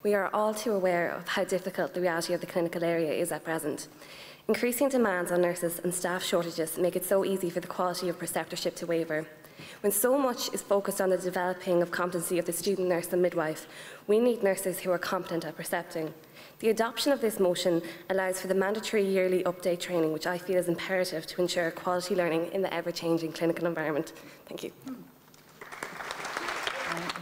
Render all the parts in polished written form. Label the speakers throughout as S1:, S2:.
S1: We are all too aware of how difficult the reality of the clinical area is at present. Increasing demands on nurses and staff shortages make it so easy for the quality of preceptorship to waver. When so much is focused on the developing of competency of the student nurse and midwife, we need nurses who are competent at precepting. The adoption of this motion allows for the mandatory yearly update training, which I feel is imperative to ensure quality learning in the ever-changing clinical environment. Thank you.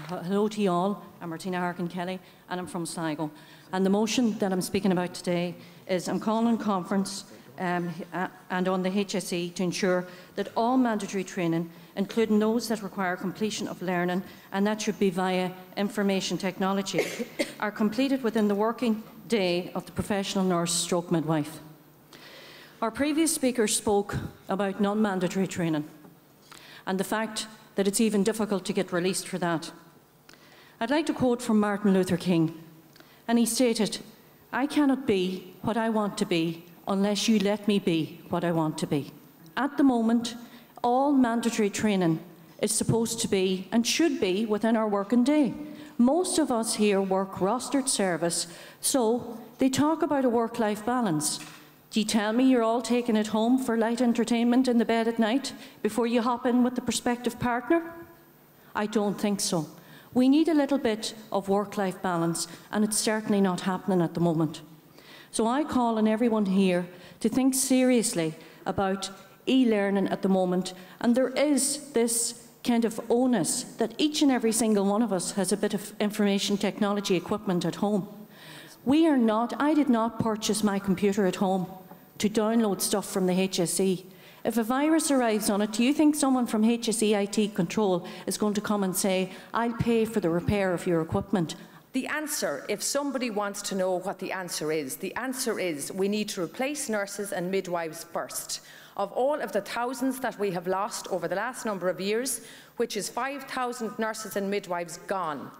S2: Hello to you all. I'm Martina Harkin-Kelly and I'm from Sligo. And the motion that I'm speaking about today is I'm calling conference and on the HSE to ensure that all mandatory training, including those that require completion of learning, and that should be via information technology, are completed within the working day of the professional nurse stroke midwife. Our previous speaker spoke about non-mandatory training and the fact that it's even difficult to get released for that. I'd like to quote from Martin Luther King, and he stated, "I cannot be what I want to be unless you let me be what I want to be." At the moment, all mandatory training is supposed to be and should be within our working day. Most of us here work rostered service, so they talk about a work-life balance. Do you tell me you're all taking it home for light entertainment in the bed at night before you hop in with the prospective partner? I don't think so. We need a little bit of work-life balance, and it's certainly not happening at the moment. So I call on everyone here to think seriously about e-learning at the moment, and there is this kind of onus that each and every single one of us has a bit of information technology equipment at home. I did not purchase my computer at home to download stuff from the HSE. If a virus arrives on it, do you think someone from HSE IT Control is going to come and say, "I'll pay for the repair of your equipment"?
S3: The answer, if somebody wants to know what the answer is we need to replace nurses and midwives first. Of all of the thousands that we have lost over the last number of years, which is 5,000 nurses and midwives gone,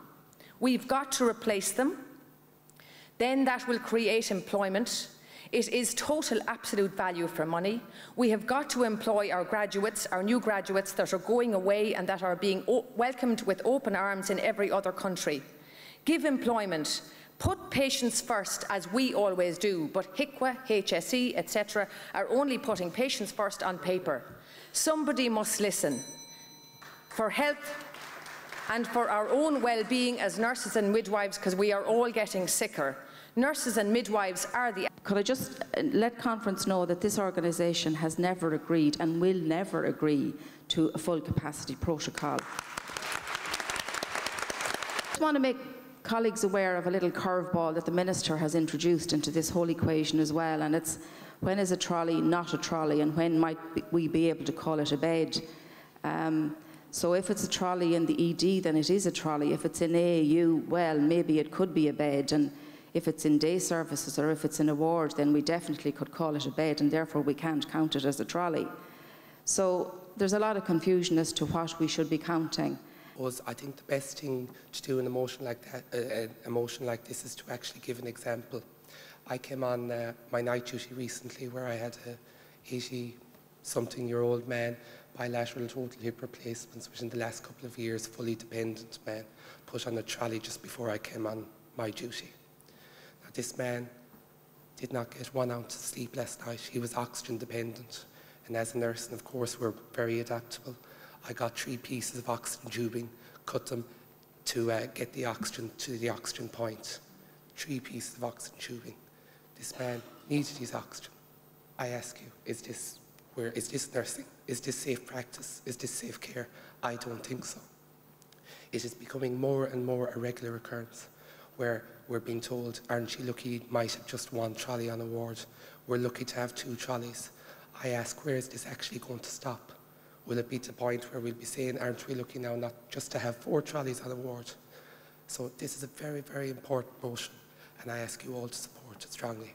S3: we've got to replace them. Then that will create employment. It is total absolute value for money. We have got to employ our graduates, our new graduates that are going away and that are being welcomed with open arms in every other country. Give employment. Put patients first, as we always do, but HICWA, HSE, etc. are only putting patients first on paper. Somebody must listen. For health and for our own well-being as nurses and midwives, because we are all getting sicker. Nurses and midwives are the...
S4: Could I just let conference know that this organisation has never agreed and will never agree to a full capacity protocol. I just want to make colleagues aware of a little curveball that the Minister has introduced into this whole equation as well, and it's when is a trolley not a trolley and when might we be able to call it a bed. So if it's a trolley in the ED, then it is a trolley. If it's in AAU, well, maybe it could be a bed, and if it's in day services or if it's in a ward, then we definitely could call it a bed, and therefore we can't count it as a trolley. So there's a lot of confusion as to what we should be counting.
S5: I think the best thing to do in a motion like that, a motion like this, is to actually give an example. I came on my night duty recently where I had a 80-something-year-old man, bilateral total hip replacements, which in the last couple of years, fully dependent man, put on a trolley just before I came on my duty. Now, this man did not get 1 ounce of sleep last night. He was oxygen dependent, and as a nurse, and of course we're very adaptable, I got 3 pieces of oxygen tubing, cut them to get the oxygen to the oxygen point. 3 pieces of oxygen tubing. This man needed his oxygen. I ask you, is this nursing? Is this safe practice? Is this safe care? I don't think so. It is becoming more and more a regular occurrence where we're being told, aren't you lucky you might have just 1 trolley on a ward? We're lucky to have 2 trolleys. I ask, where is this actually going to stop? Will it be to the point where we'll be saying, aren't we lucky now not just to have 4 trolleys on a ward? So this is a very, very important motion, and I ask you all to support it strongly.